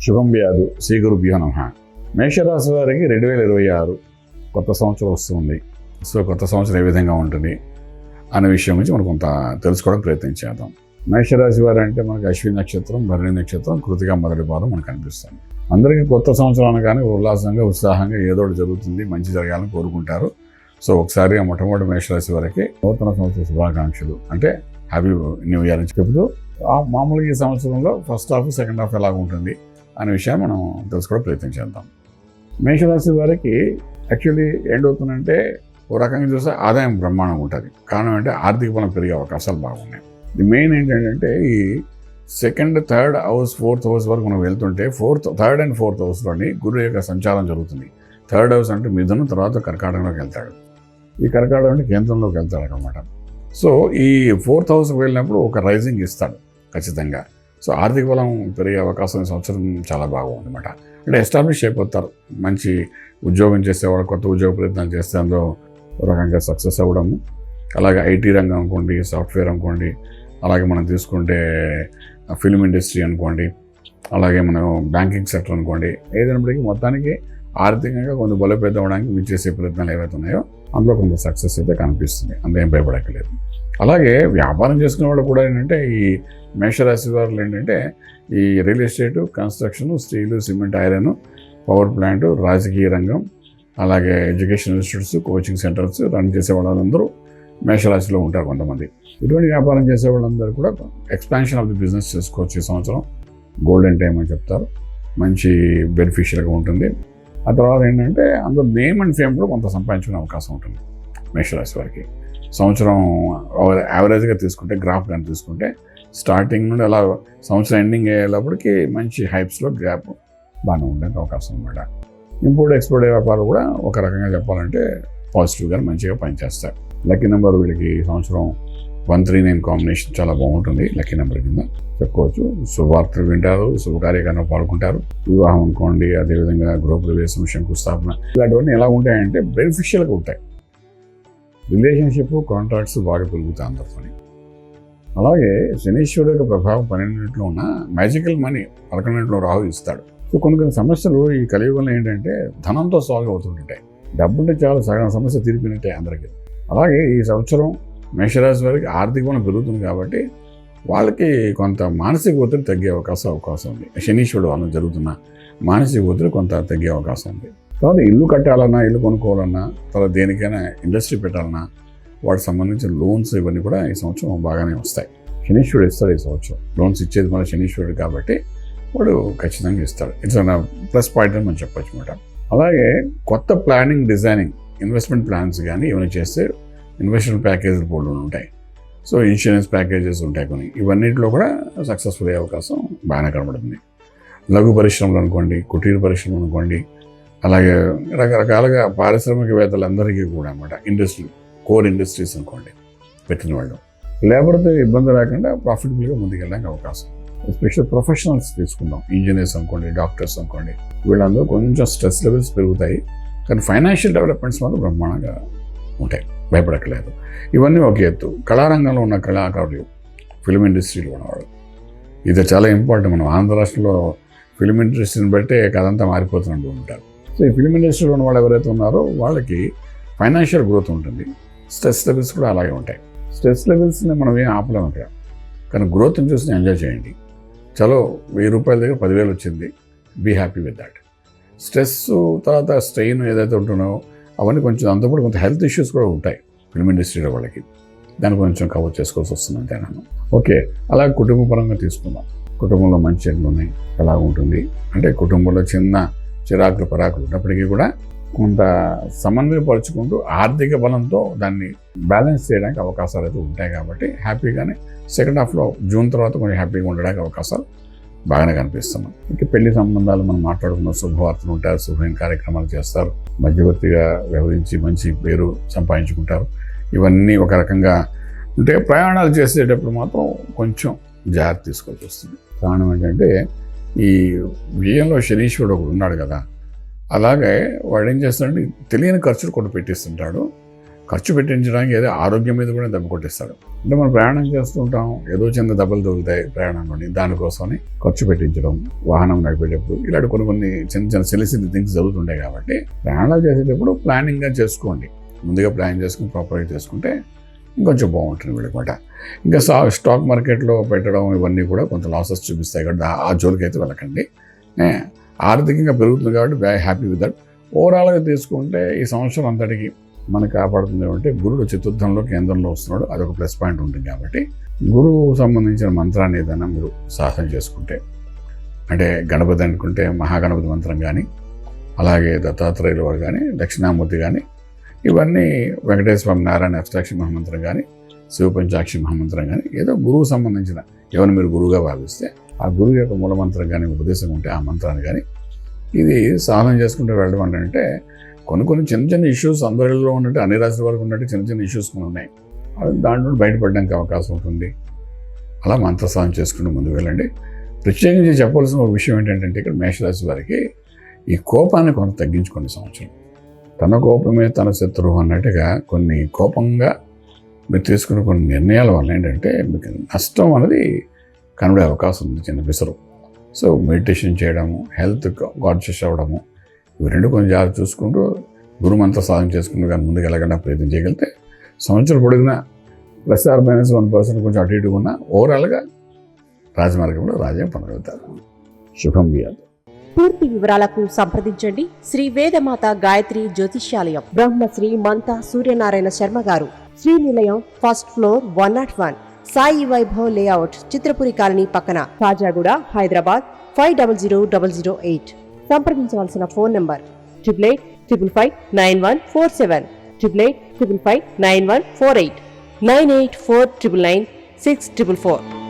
శుభం వ్యాధు శ్రీ గురుభ్యో నమః. మేషరాశి వారికి 2026 కొత్త సంవత్సరం వస్తుంది. సో కొత్త సంవత్సరం ఏ విధంగా ఉంటుంది అనే విషయం గురించి మనం కొంత తెలుసుకోవడానికి ప్రయత్నం చేద్దాం. మేషరాశి వారు అంటే మనకు అశ్విని నక్షత్రం, భరణి నక్షత్రం, కృతిక మొదటి పాదం మనకు కనిపిస్తుంది. అందరికీ కొత్త సంవత్సరం అనగానే ఉల్లాసంగా ఉత్సాహంగా ఏదో ఒకటి జరుగుతుంది, మంచి జరగాలని కోరుకుంటారు. సో ఒకసారి మొట్టమొదటి మేషరాశి వారికి నూతన సంవత్సర శుభాకాంక్షలు అంటే హ్యాపీ న్యూ ఇయర్ అని చెబుతూ మామూలుగా ఈ సంవత్సరంలో ఫస్ట్ హాఫ్ సెకండ్ హాఫ్ ఎలాగ ఉంటుంది అనే విషయాన్ని మనం తెలుసుకోవడం ప్రయత్నం చేద్దాం. మేషరాశి వారికి యాక్చువల్లీ ఏంటవుతుందంటే ఓ రకంగా చూస్తే ఆదాయం బ్రహ్మాండంగా ఉంటుంది. కారణం అంటే ఆర్థిక బలం పెరిగే అవకాశాలు బాగున్నాయి. ది మెయిన్ ఏంటంటే ఈ second, third house, fourth house వరకు మనం వెళ్తుంటే థర్డ్ అండ్ ఫోర్త్ హౌస్లోని గురువు యొక్క సంచారం జరుగుతుంది. థర్డ్ హౌస్ అంటే మిథునం, తర్వాత కర్కాటకంలోకి వెళ్తాడు. ఈ కర్కాటకం అంటే కేంద్రంలోకి వెళ్తాడు అనమాట. సో ఈ ఫోర్త్ హౌస్కి వెళ్ళినప్పుడు ఒక రైజింగ్ ఇస్తాడు ఖచ్చితంగా. సో ఆర్థిక బలం పెరిగే అవకాశం ఈ సంవత్సరం చాలా బాగుంది అనమాట. అంటే ఎస్టాబ్లిష్ అయిపోతారు. మంచి ఉద్యోగం చేసేవాడు కొత్త ఉద్యోగ ప్రయత్నాలు చేస్తే అందులో ఒక రకంగా సక్సెస్ అవ్వడము. అలాగే ఐటీ రంగం అనుకోండి, సాఫ్ట్వేర్ అనుకోండి, అలాగే మనం తీసుకుంటే ఫిల్మ్ ఇండస్ట్రీ అనుకోండి, అలాగే మనం బ్యాంకింగ్ సెక్టర్ అనుకోండి, ఏదైనప్పటికీ మొత్తానికి ఆర్థికంగా కొంత బలోపేతం అవ్వడానికి మీరు చేసే ప్రయత్నాలు ఏవైతే ఉన్నాయో అందులో కొంత సక్సెస్ అయితే కనిపిస్తుంది. అంతేం భయపడక్కలేదు. అలాగే వ్యాపారం చేసుకునే వాళ్ళు కూడా ఏంటంటే ఈ మేషరాశి వారు ఏంటంటే ఈ real estate, construction, steel, cement, iron, power plant, రాజకీయ రంగం, అలాగే education institutes, coaching centres run చేసే వాళ్ళందరూ మేషరాశిలో ఉంటారు కొంతమంది. ఇటువంటి వ్యాపారం చేసే వాళ్ళందరూ కూడా ఎక్స్పాన్షన్ ఆఫ్ ది బిజినెస్ చేసుకోవచ్చు. ఈ సంవత్సరం గోల్డెన్ టైం అని చెప్తారు. మంచి బెనిఫిషియల్గా ఉంటుంది. ఆ తర్వాత ఏంటంటే అందులో నేమ్ అండ్ ఫేమ్ కూడా కొంత సంపాదించుకునే అవకాశం ఉంటుంది మేషరాశి వారికి. సంవత్సరం యావరేజ్గా తీసుకుంటే, గ్రాఫ్ కానీ తీసుకుంటే స్టార్టింగ్ నుండి అలా సంవత్సరం ఎండింగ్ అయ్యేటప్పటికి మంచి హైప్స్లో గ్యాప్ బాగానే ఉండే అవకాశం అనమాట. ఇంపోర్ట్ ఎక్స్పోర్ట్ వ్యాపారాలు కూడా ఒక రకంగా చెప్పాలంటే పాజిటివ్గా మంచిగా పనిచేస్తాయి. లక్కీ నెంబర్ వీళ్ళకి ఈ సంవత్సరం 139 కాంబినేషన్ చాలా బాగుంటుంది. లక్కీ నెంబర్ కింద చెప్పుకోవచ్చు. శుభవార్తలు వింటారు, శుభకార్యక్రమాలు పాల్గొంటారు. వివాహం అనుకోండి, అదేవిధంగా గృహప్రవేశం, శంకుస్థాపన ఇలాంటివన్నీ ఎలా ఉంటాయంటే బెనిఫిషియల్గా ఉంటాయి. రిలేషన్షిప్, కాంట్రాక్ట్స్ బాగా పెరుగుతాయి అందరితో. అలాగే శనీశ్వరుడు యొక్క ప్రభావం 12 ఉన్న మ్యాజికల్ మనీ 11 రాహు ఇస్తాడు. సో కొన్ని సమస్యలు ఈ కలియుగంలో ఏంటంటే ధనంతో సాల్వ్ అవుతుంటాయి. డబ్బుంటే చాలా సగం సమస్య తీరిపోయినట్టే అందరికీ. అలాగే ఈ సంవత్సరం మేషరాశి వారికి ఆర్థిక బలం పెరుగుతుంది కాబట్టి వాళ్ళకి కొంత మానసిక ఒత్తిడి తగ్గే అవకాశం ఉంది. శనీశ్వరుడు వలన జరుగుతున్న మానసిక ఒత్తిడి కొంత తగ్గే అవకాశం ఉంది. తర్వాత ఇల్లు కట్టాలన్నా, ఇల్లు కొనుక్కోవాలన్నా, తర్వాత దేనికైనా ఇండస్ట్రీ పెట్టాలన్నా వాటికి సంబంధించిన లోన్స్ ఇవన్నీ కూడా ఈ సంవత్సరం బాగానే వస్తాయి. శనీశ్వరుడు ఇస్తాడు ఈ సంవత్సరం. లోన్స్ ఇచ్చేది మన శనీశ్వరుడు కాబట్టి వాడు ఖచ్చితంగా ఇస్తాడు. ఇట్స్ ప్లస్ పాయింట్ అని మనం చెప్పొచ్చు అనమాట. అలాగే కొత్త ప్లానింగ్, డిజైనింగ్, ఇన్వెస్ట్మెంట్ ప్లాన్స్ కానీ ఏమైనా చేస్తే ఇన్వెస్ట్మెంట్ ప్యాకేజీలు బోర్డు ఉంటాయి. సో ఇన్సూరెన్స్ ప్యాకేజెస్ ఉంటాయి కొన్ని. ఇవన్నింటిలో కూడా సక్సెస్ఫుల్ అయ్యే అవకాశం బాగానే కనబడుతుంది. లఘు పరిశ్రమలు అనుకోండి, కుటీర పరిశ్రమలు అనుకోండి, అలాగే రకరకాలుగా పారిశ్రామికవేత్తలందరికీ కూడా అన్నమాట కోర్ ఇండస్ట్రీస్ అనుకోండి పెట్టిన వాళ్ళు లేబర్తో ఇబ్బంది లేకుండా ప్రాఫిటబుల్గా ముందుకెళ్ళడానికి అవకాశం. ఎస్పెషల్ ప్రొఫెషనల్స్ తీసుకుందాం, ఇంజనీర్స్ అనుకోండి, డాక్టర్స్ అనుకోండి, వీళ్ళందరూ కొంచెం స్ట్రెస్ లెవెల్స్ పెరుగుతాయి. కానీ ఫైనాన్షియల్ డెవలప్మెంట్స్ మాత్రం బ్రహ్మాండంగా ఉంటాయి, భయపడక్కలేదు. ఇవన్నీ ఒక ఎత్తు. కళారంగంలో ఉన్న కళాకారులు, ఫిల్మ్ ఇండస్ట్రీలో ఉన్నవాళ్ళు, ఇది చాలా ఇంపార్టెంట్. మనం ఆంధ్ర రాష్ట్రంలో ఫిల్మ్ ఇండస్ట్రీని బట్టే కథంతా మారిపోతున్నట్టు ఉంటారు. సో ఈ ఫిల్మ్ ఇండస్ట్రీలో ఉన్న వాళ్ళు ఎవరైతే ఉన్నారో వాళ్ళకి ఫైనాన్షియల్ గ్రోత్ ఉంటుంది. స్ట్రెస్ లెవెల్స్ కూడా అలాగే ఉంటాయి. స్ట్రెస్ లెవెల్స్ని మనం ఏం ఆపలేము అక్కడ. కానీ గ్రోత్ని చూసి ఎంజాయ్ చేయండి. చలో 1000 రూపాయల దగ్గర 10,000 వచ్చింది, be happy with that. Stress తర్వాత స్ట్రెయిన్ ఏదైతే ఉంటున్నాయో అవన్నీ కొంచెం అంతప్పుడు కొంత హెల్త్ ఇష్యూస్ కూడా ఉంటాయి ఫిల్మ్ ఇండస్ట్రీలో వాళ్ళకి. దాన్ని కొంచెం కవర్ చేసుకోవాల్సి వస్తుంది అంతే నేను. ఓకే, అలాగే కుటుంబ పరంగా తీసుకుందాం. కుటుంబంలో మంచి చెట్లు ఉన్నాయి, ఎలా ఉంటుంది అంటే కుటుంబంలో చిన్న చిరాకులు పరాకులు ఉన్నప్పటికీ కూడా కొంత సమన్వయపరుచుకుంటూ ఆర్థిక బలంతో దాన్ని బ్యాలెన్స్ చేయడానికి అవకాశాలు అయితే ఉంటాయి. కాబట్టి హ్యాపీగానే సెకండ్ హాఫ్లో జూన్ తర్వాత కొంచెం హ్యాపీగా ఉండడానికి అవకాశాలు బాగానే కనిపిస్తున్నాం. ఇంకా పెళ్లి సంబంధాలు మనం మాట్లాడుకున్న శుభవార్తలు ఉంటారు, శుభమైన కార్యక్రమాలు చేస్తారు, మధ్యవర్తిగా వ్యవహరించి మంచి పేరు సంపాదించుకుంటారు. ఇవన్నీ ఒక రకంగా ఉంటే ప్రయాణాలు చేసేటప్పుడు మాత్రం కొంచెం జాగ్రత్త తీసుకోవాల్సి వస్తుంది. కారణం ఏంటంటే ఈ వ్యయంలో శనీశ్వరుడు ఒకడు ఉన్నాడు కదా, అలాగే వాడు ఏం చేస్తాడంటే తెలియని ఖర్చులు కొన్ని పెట్టిస్తుంటాడు. ఖర్చు పెట్టించడానికి ఏదో ఆరోగ్యం మీద కూడా దెబ్బ కొట్టిస్తాడు. అంటే మనం ప్రయాణం చేస్తుంటాం, ఏదో చిన్న దెబ్బలు తగులుతాయి ప్రయాణంలోని, దానికోసమని ఖర్చు పెట్టించడం, వాహనం నడిపేటప్పుడు ఇలాంటి కొన్ని చిన్న చిన్న సిల్లి థింగ్స్ జరుగుతుంటాయి. కాబట్టి ప్రయాణాలు చేసేటప్పుడు ప్లానింగ్గా చేసుకోండి, ముందుగా ప్లాన్ చేసుకుని ప్రాపర్గా చేసుకుంటే ఇంకొంచెం బాగుంటుంది వీళ్ళమాట. ఇంకా స్టాక్ మార్కెట్లో పెట్టడం ఇవన్నీ కూడా కొంత లాసెస్ చూపిస్తాయి కాబట్టి ఆ జోలికి అయితే వెళ్ళకండి. ఆర్థికంగా పెరుగుతుంది కాబట్టి హ్యాపీ విత్ దట్. ఓవరాల్గా తీసుకుంటే ఈ సంవత్సరం అంతటికి మనకు కాపాడుతుంది అంటే గురుడు చతుర్థంలో కేంద్రంలో వస్తున్నాడు, అదొక ప్లస్ పాయింట్ ఉంటుంది. కాబట్టి గురువుకు సంబంధించిన మంత్రాన్ని ఏదైనా మీరు సాధన చేసుకుంటే, అంటే గణపతి అనుకుంటే మహాగణపతి మంత్రం కానీ, అలాగే దత్తాత్రేయుల వారు కానీ, దక్షిణామూర్తి కానీ, ఇవన్నీ వెంకటేశ్వర స్వామి నారాయణ అష్టాక్షి మహామంత్రం కానీ, శివ పంచాక్షి మహామంత్రం కానీ, ఏదో గురువు సంబంధించిన ఎవరిని మీరు గురువుగా భావిస్తే ఆ గురువు యొక్క మూలమంత్రం కానీ ఉపదేశం ఉంటే ఆ మంత్రాన్ని కానీ ఇది సాధన చేసుకుంటూ వెళ్ళడం అంటే కొన్ని చిన్న ఇష్యూస్ అందరిలో ఉన్నట్టు అన్ని రాశుల వరకు ఉన్నట్టు చిన్న ఇష్యూస్ ఉన్నాయి, దాంట్లో బయటపడడానికి అవకాశం ఉంటుంది. అలా మంత్ర సాధన చేసుకుంటూ ముందుకు వెళ్ళండి. ప్రత్యేకించి చెప్పవలసిన ఒక విషయం ఏంటంటే ఇక్కడ మేషరాశి వారికి ఈ కోపాన్ని కొంత తగ్గించుకోండి. సంవత్సరం తన కోపమే తన శత్రువు అన్నట్టుగా కొన్ని కోపంగా మీరు తీసుకున్న కొన్ని నిర్ణయాల వల్ల ఏంటంటే మీకు నష్టం అనేది కనబడే అవకాశం ఉంది, చిన్న విసరు. సో మెడిటేషన్ చేయడము, హెల్త్ కాన్షియస్ అవ్వడము, ఇవి రెండు కొంచెం జాగ్రత్త చూసుకుంటూ గురుమంత్ర సాధన చేసుకుంటూ కానీ ముందుకు వెళ్ళకుండా ప్రయత్నం చేయగలిగితే సంవత్సరం పొడిగిన +-1% కొంచెం అటు ఇటు ఉన్న ఓవరాల్గా రాజమార్గంలో రాజ్యం పొందగలుగుతారు. శుభం వ్యాధి. పూర్తి వివరాలకు సంప్రదించండి శ్రీ వేదమాత గాయత్రి జ్యోతిష్యాలయం, బ్రహ్మశ్రీ మంతా సూర్యనారాయణ శర్మ గారు, Srinilayam, first floor, 101, Sai Vaibhav layout, Chitrapuri colony పక్కన, కాజాగూడ, హైదరాబాద్ 500008. సంప్రదించవలసిన ఫోన్ నంబర్ 8855559147, 8855559148, 9849996644.